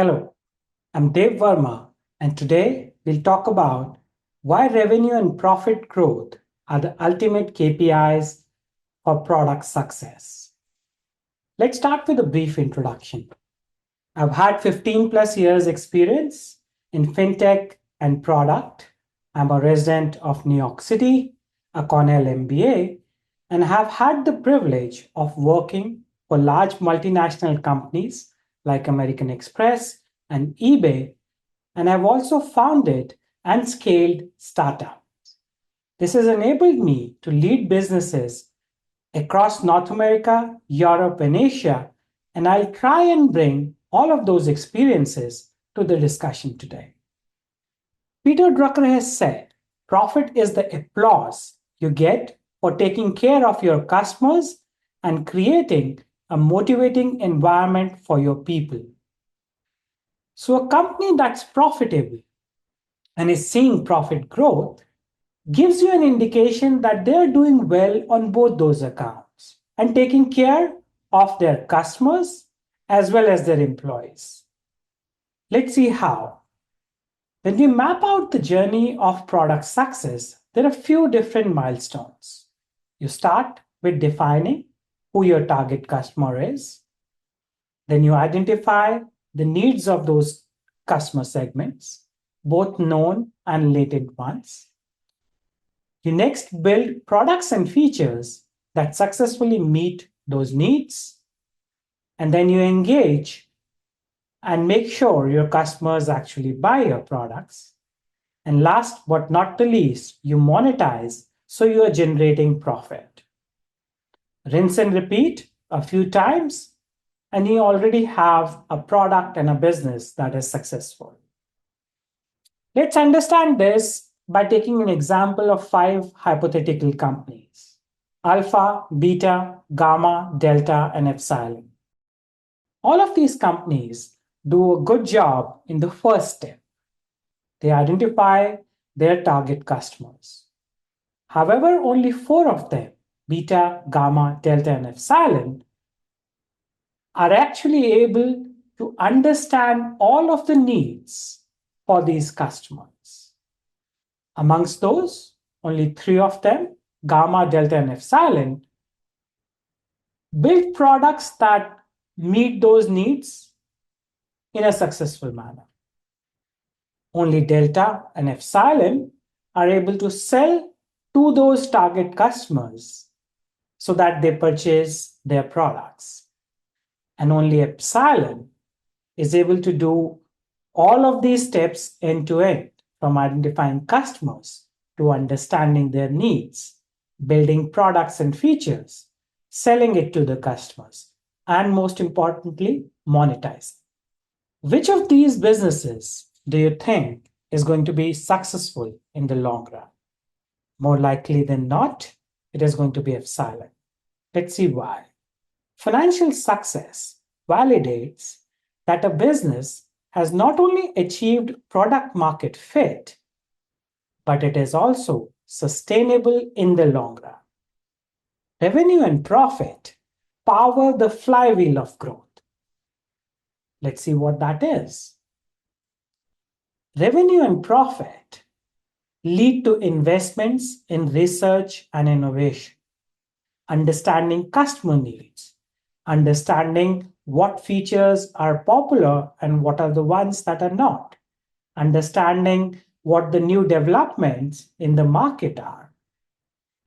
Hello, I'm Dev Verma, and today we'll talk about why revenue and profit growth are the ultimate KPIs for product success. Let's start with a brief introduction. I've had 15 plus years experience in fintech and product. I'm a resident of New York City, a Cornell MBA, and have had the privilege of working for large multinational companies like American Express and eBay, and I've also founded and scaled startups. This has enabled me to lead businesses across North America, Europe, and Asia, and I'll try and bring all of those experiences to the discussion today. Peter Drucker has said, profit is the applause you get for taking care of your customers and creating a motivating environment for your people. So a company that's profitable and is seeing profit growth gives you an indication that they're doing well on both those accounts and taking care of their customers as well as their employees. Let's see how. When we map out the journey of product success, there are a few different milestones. You start with defining who your target customer is. Then you identify the needs of those customer segments, both known and latent ones. You next build products and features that successfully meet those needs. And then you engage and make sure your customers actually buy your products. And last but not the least, you monetize so you are generating profit. Rinse and repeat a few times, and you already have a product and a business that is successful. Let's understand this by taking an example of 5 hypothetical companies: Alpha, Beta, Gamma, Delta, and Epsilon. All of these companies do a good job in the first step. They identify their target customers. However, only 4 of them, Beta, Gamma, Delta, and Epsilon, are actually able to understand all of the needs for these customers. Amongst those, only 3 of them, Gamma, Delta, and Epsilon, build products that meet those needs in a successful manner. Only Delta and Epsilon are able to sell to those target customers so that they purchase their products. And only Epsilon is able to do all of these steps end to end, from identifying customers to understanding their needs, building products and features, selling it to the customers, and most importantly, monetizing. Which of these businesses do you think is going to be successful in the long run? More likely than not, it is going to be Epsilon. Let's see why. Financial success validates that a business has not only achieved product market fit, but it is also sustainable in the long run. Revenue and profit power the flywheel of growth. Let's see what that is. Revenue and profit lead to investments in research and innovation, understanding customer needs, understanding what features are popular and what are the ones that are not, understanding what the new developments in the market are,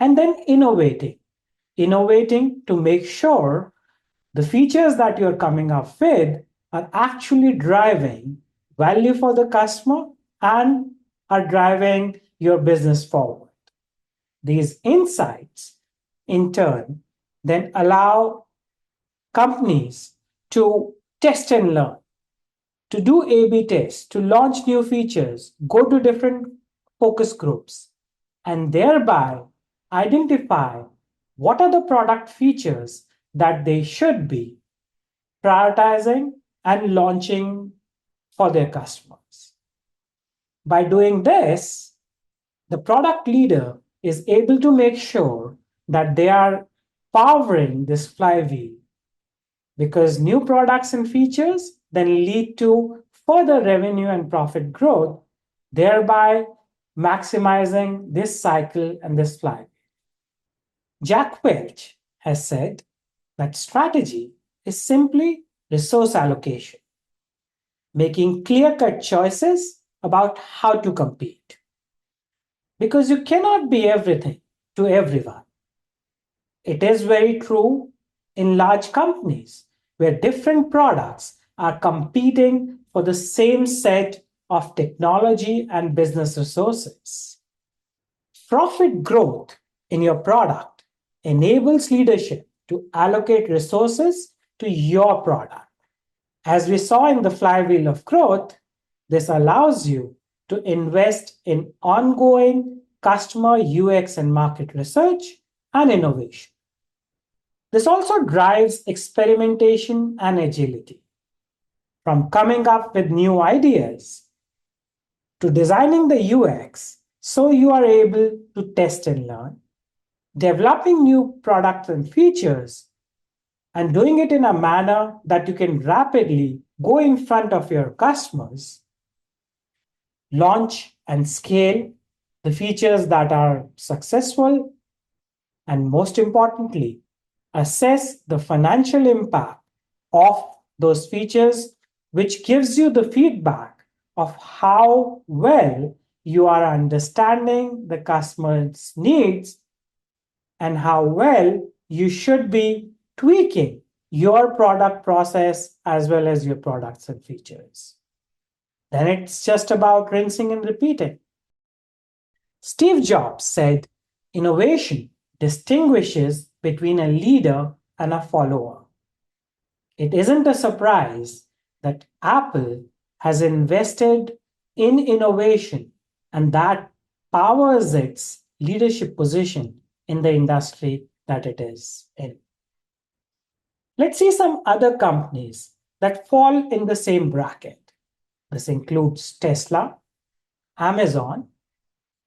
and then innovating to make sure the features that you're coming up with are actually driving value for the customer and are driving your business forward. These insights, in turn, then allow companies to test and learn, to do A/B tests, to launch new features, go to different focus groups, and thereby identify what are the product features that they should be prioritizing and launching for their customers. By doing this, the product leader is able to make sure that they are powering this flywheel, because new products and features then lead to further revenue and profit growth, thereby maximizing this cycle and this flywheel. Jack Welch has said that strategy is simply resource allocation, making clear cut choices about how to compete. Because you cannot be everything to everyone. It is very true in large companies where different products are competing for the same set of technology and business resources. Profit growth in your product enables leadership to allocate resources to your product. As we saw in the flywheel of growth, this allows you to invest in ongoing customer UX and market research and innovation. This also drives experimentation and agility, from coming up with new ideas to designing the UX so you are able to test and learn, developing new products and features, and doing it in a manner that you can rapidly go in front of your customers, launch and scale the features that are successful, and most importantly, assess the financial impact of those features, which gives you the feedback of how well you are understanding the customer's needs and how well you should be tweaking your product process as well as your products and features. Then it's just about rinsing and repeating. Steve Jobs said, innovation distinguishes between a leader and a follower. It isn't a surprise that Apple has invested in innovation and that powers its leadership position in the industry that it is in. Let's see some other companies that fall in the same bracket. This includes Tesla, Amazon,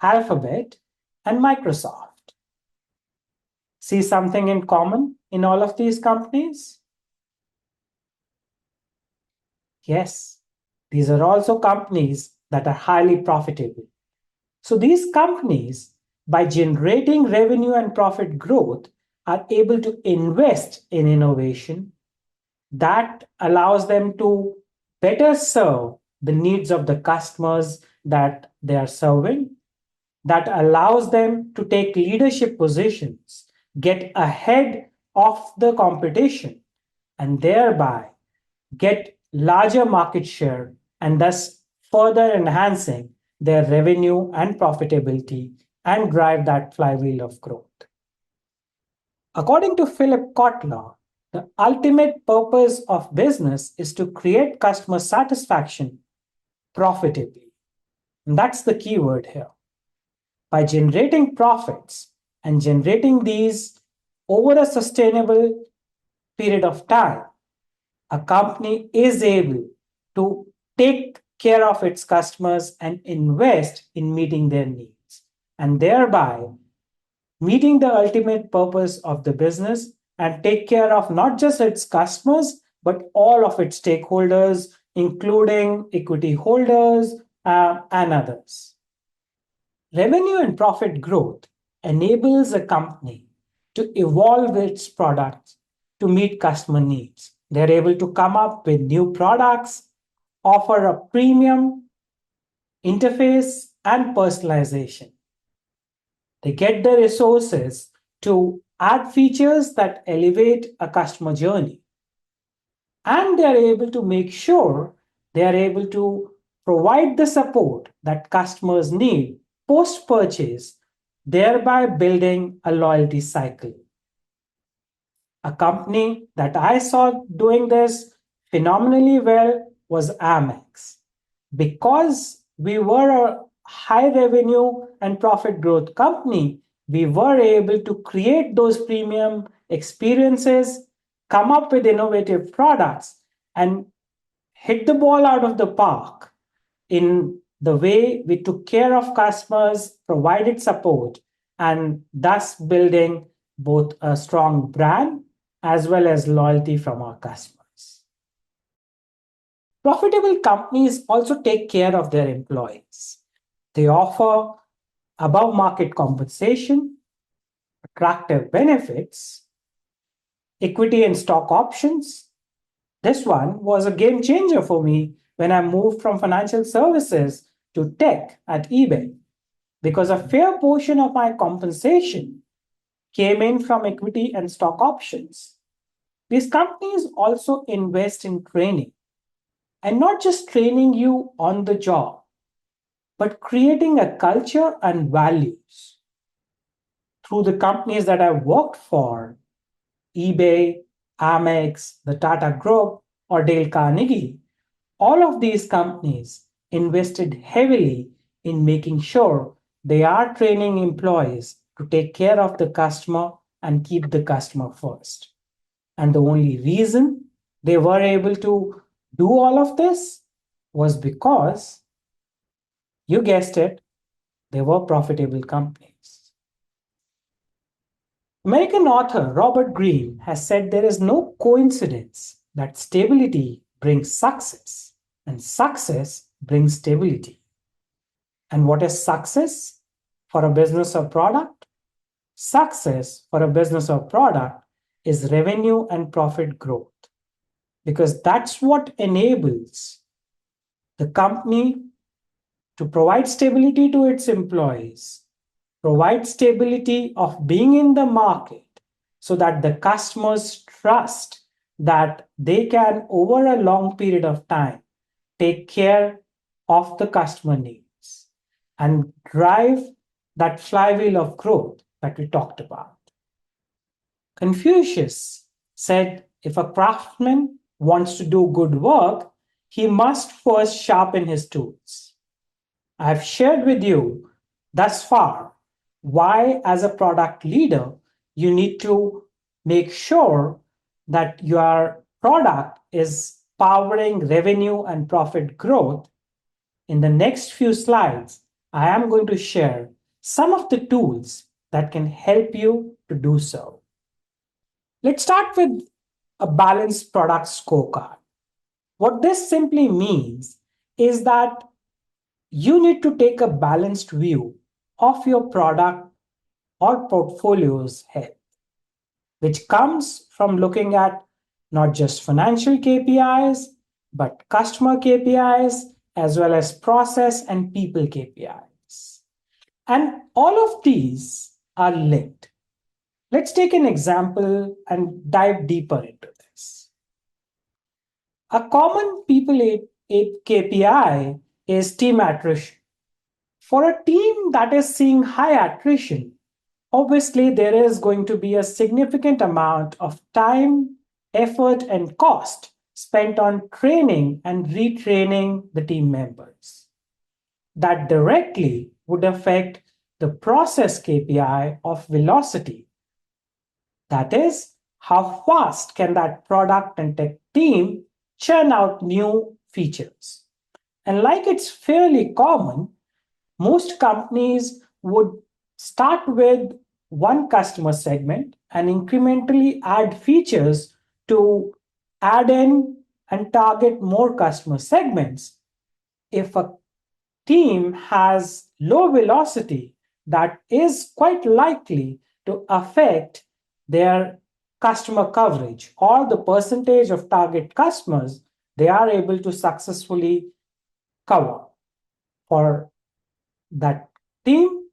Alphabet, and Microsoft. See something in common in all of these companies? Yes, these are also companies that are highly profitable. So these companies, by generating revenue and profit growth, are able to invest in innovation that allows them to better serve the needs of the customers that they are serving, that allows them to take leadership positions, get ahead of the competition, and thereby get larger market share and thus further enhancing their revenue and profitability and drive that flywheel of growth. According to Philip Kotler, the ultimate purpose of business is to create customer satisfaction profitably. And that's the key word here. By generating profits and generating these over a sustainable period of time, a company is able to take care of its customers and invest in meeting their needs, and thereby meeting the ultimate purpose of the business and take care of not just its customers, but all of its stakeholders, including equity holders and others. Revenue and profit growth enables a company to evolve its products to meet customer needs. They're able to come up with new products, offer a premium interface and personalization. They get the resources to add features that elevate a customer journey. And they are able to make sure they are able to provide the support that customers need post-purchase, thereby building a loyalty cycle. A company that I saw doing this phenomenally well was Amex. Because we were a high revenue and profit growth company, we were able to create those premium experiences, come up with innovative products, and hit the ball out of the park in the way we took care of customers, provided support, and thus building both a strong brand as well as loyalty from our customers. Profitable companies also take care of their employees. They offer above market compensation, attractive benefits, equity and stock options. This one was a game changer for me when I moved from financial services to tech at eBay because a fair portion of my compensation came in from equity and stock options. These companies also invest in training and not just training you on the job, but creating a culture and values. Through the companies that I worked for, eBay, Amex, the Tata Group, or Dale Carnegie, all of these companies invested heavily in making sure they are training employees to take care of the customer and keep the customer first. And the only reason they were able to do all of this was because, you guessed it, they were profitable companies. American author Robert Greene has said there is no coincidence that stability brings success and success brings stability. And what is success for a business or product? Success for a business or product is revenue and profit growth because that's what enables the company to provide stability to its employees, provide stability of being in the market so that the customers trust that they can, over a long period of time, take care of the customer needs and drive that flywheel of growth that we talked about. Confucius said if a craftsman wants to do good work, he must first sharpen his tools. I have shared with you thus far why, as a product leader, you need to make sure that your product is powering revenue and profit growth. In the next few slides, I am going to share some of the tools that can help you to do so. Let's start with a balanced product scorecard. What this simply means is that you need to take a balanced view of your product or portfolio's health, which comes from looking at not just financial KPIs, but customer KPIs, as well as process and people KPIs. And all of these are linked. Let's take an example and dive deeper into this. A common people KPI is team attrition. For a team that is seeing high attrition, obviously there is going to be a significant amount of time, effort, and cost spent on training and retraining the team members. That directly would affect the process KPI of velocity. That is, how fast can that product and tech team churn out new features? And like it's fairly common, most companies would start with one customer segment and incrementally add features to add in and target more customer segments. If a team has low velocity, that is quite likely to affect their customer coverage or the percentage of target customers they are able to successfully cover for that team.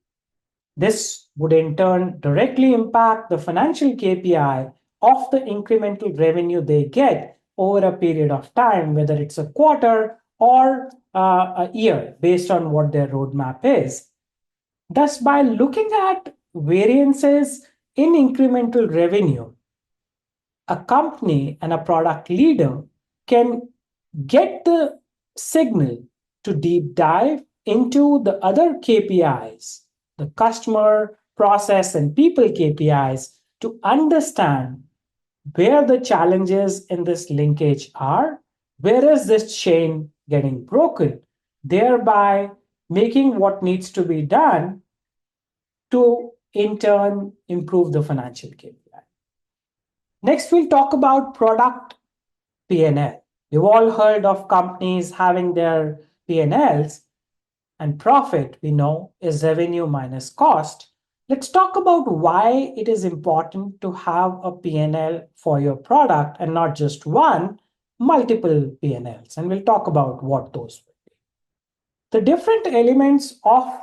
This would in turn directly impact the financial KPI of the incremental revenue they get over a period of time, whether it's a quarter or a year, based on what their roadmap is. Thus, by looking at variances in incremental revenue, a company and a product leader can get the signal to deep dive into the other KPIs, the customer, process, and people KPIs, to understand where the challenges in this linkage are, where is this chain getting broken, thereby making what needs to be done to in turn improve the financial KPI. Next, we'll talk about product P&L, You've all heard of companies having their P&Ls, and profit, we know, is revenue minus cost. Let's talk about why it is important to have a P&L for your product and not just one, multiple P&Ls. And we'll talk about what those will be. The different elements of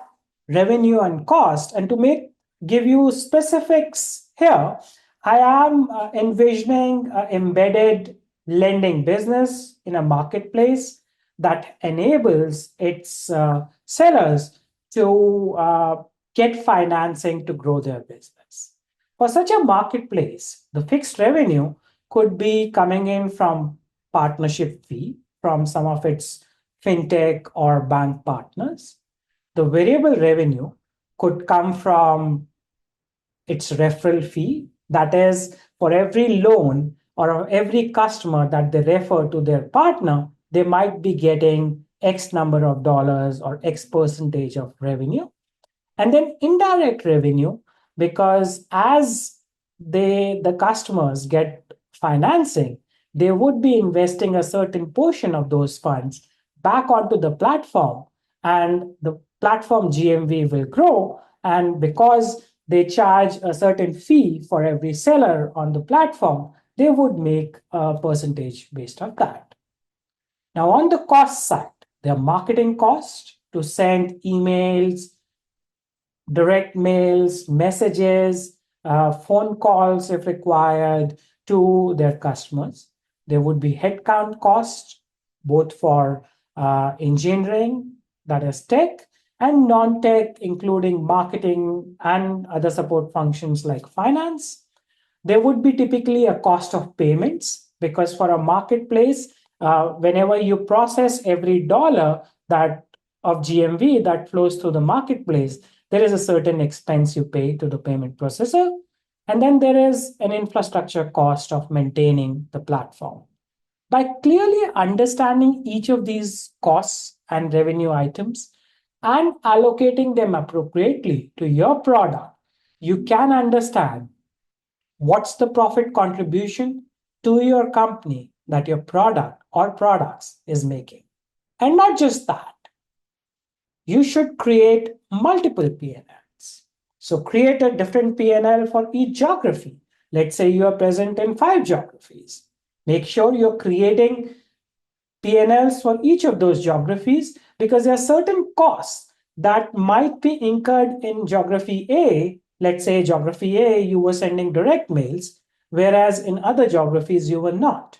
revenue and cost, and to make give you specifics here, I am envisioning an embedded lending business in a marketplace that enables its sellers to get financing to grow their business. For such a marketplace, the fixed revenue could be coming in from partnership fee from some of its fintech or bank partners. The variable revenue could come from its referral fee. That is, for every loan or every customer that they refer to their partner, they might be getting X number of dollars or X percentage of revenue. And then indirect revenue, because as the customers get financing, they would be investing a certain portion of those funds back onto the platform, and the platform GMV will grow. And because they charge a certain fee for every seller on the platform, they would make a percentage based on that. Now, on the cost side, their marketing cost to send emails, direct mails, messages, phone calls if required to their customers. There would be headcount costs, both for engineering, that is tech, and non-tech, including marketing and other support functions like finance. There would be typically a cost of payments, because for a marketplace, whenever you process every dollar that of GMV that flows through the marketplace, there is a certain expense you pay to the payment processor. And then there is an infrastructure cost of maintaining the platform. By clearly understanding each of these costs and revenue items and allocating them appropriately to your product, you can understand what's the profit contribution to your company that your product or products is making. And not just that, you should create multiple P&Ls. So create a different P&L for each geography. Let's say you are present in 5 geographies. Make sure you're creating P&Ls for each of those geographies, because there are certain costs that might be incurred in geography A. Let's say geography A, you were sending direct mails, whereas in other geographies you were not.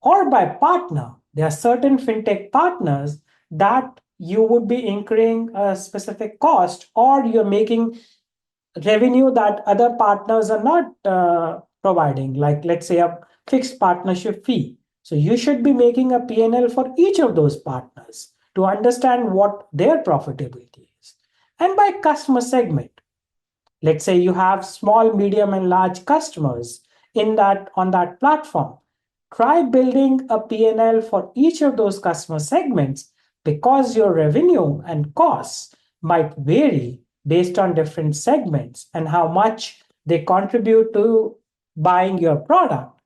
Or by partner, there are certain fintech partners that you would be incurring a specific cost, or you're making revenue that other partners are not providing, like let's say a fixed partnership fee. So you should be making a P&L for each of those partners to understand what their profitability is. And by customer segment, let's say you have small, medium, and large customers in that on that platform. Try building a P&L for each of those customer segments, because your revenue and costs might vary based on different segments and how much they contribute to buying your product.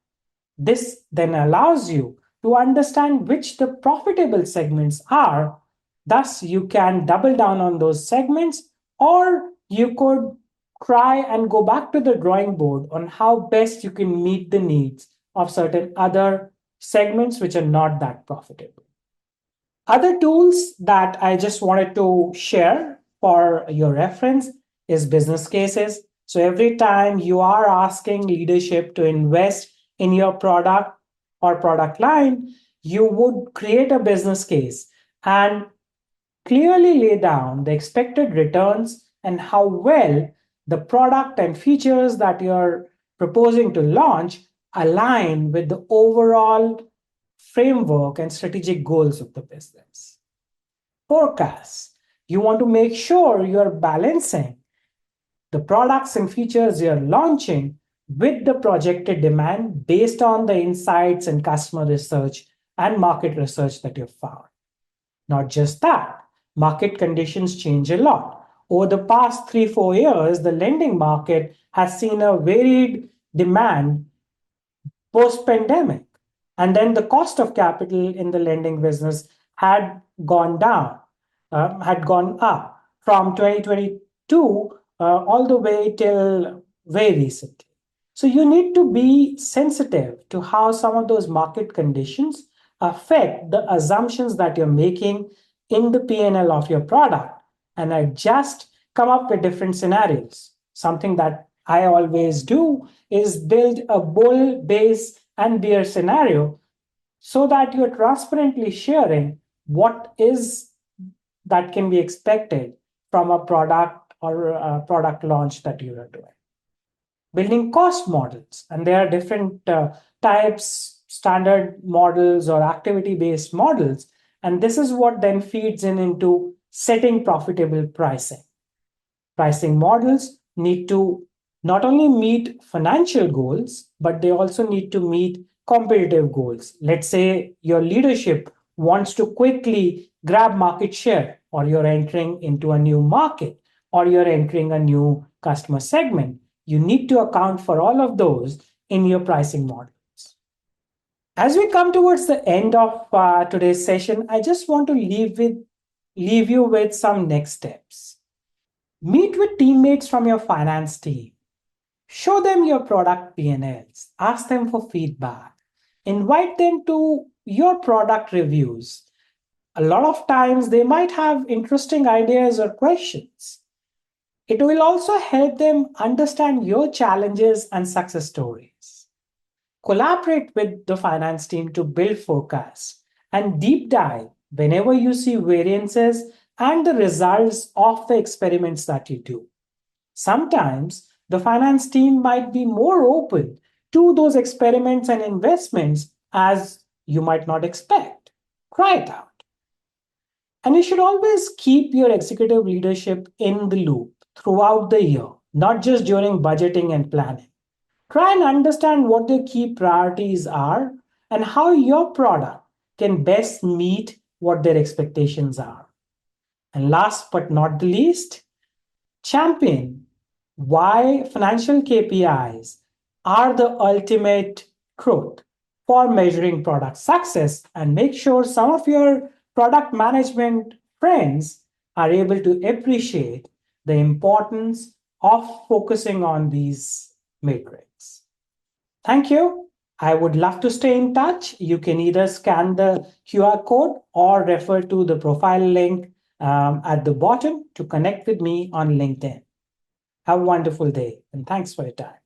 This then allows you to understand which the profitable segments are. Thus, you can double down on those segments, or you could try and go back to the drawing board on how best you can meet the needs of certain other segments which are not that profitable. Other tools that I just wanted to share for your reference is business cases. So every time you are asking leadership to invest in your product or product line, you would create a business case and clearly lay down the expected returns and how well the product and features that you're proposing to launch align with the overall framework and strategic goals of the business. Forecasts. You want to make sure you're balancing the products and features you're launching with the projected demand based on the insights and customer research and market research that you've found. Not just that, market conditions change a lot. Over the past 3-4 years, the lending market has seen a varied demand post-pandemic. And then the cost of capital in the lending business had gone down, had gone up from 2022 all the way till very recently. So you need to be sensitive to how some of those market conditions affect the assumptions that you're making in the P&L of your product and adjust, come up with different scenarios. Something that I always do is build a bull, base, and bear scenario so that you're transparently sharing what is that can be expected from a product or a product launch that you are doing. Building cost models, and there are different types, standard models or activity based models, and this is what then feeds into setting profitable pricing models need to not only meet financial goals, but they also need to meet competitive goals. Let's say your leadership wants to quickly grab market share, or you're entering into a new market, or you're entering a new customer segment. You need to account for all of those in your pricing models. As we come towards the end of today's session, I just want to leave you with some next steps. Meet with teammates from your finance team. Show them your product P&Ls. Ask them for feedback. Invite them to your product reviews. A lot of times they might have interesting ideas or questions. It will also help them understand your challenges and success stories. Collaborate with the finance team to build forecasts and deep dive whenever you see variances and the results of the experiments that you do. Sometimes the finance team might be more open to those experiments and investments as you might not expect. Try it out. And you should always keep your executive leadership in the loop throughout the year, not just during budgeting and planning. Try and understand what their key priorities are and how your product can best meet what their expectations are. And last but not the least, champion why financial KPIs are the ultimate truth for measuring product success, and make sure some of your product management friends are able to appreciate the importance of focusing on these metrics. Thank you. I would love to stay in touch. You can either scan the QR code or refer to the profile link at the bottom to connect with me on LinkedIn. Have a wonderful day, and thanks for your time.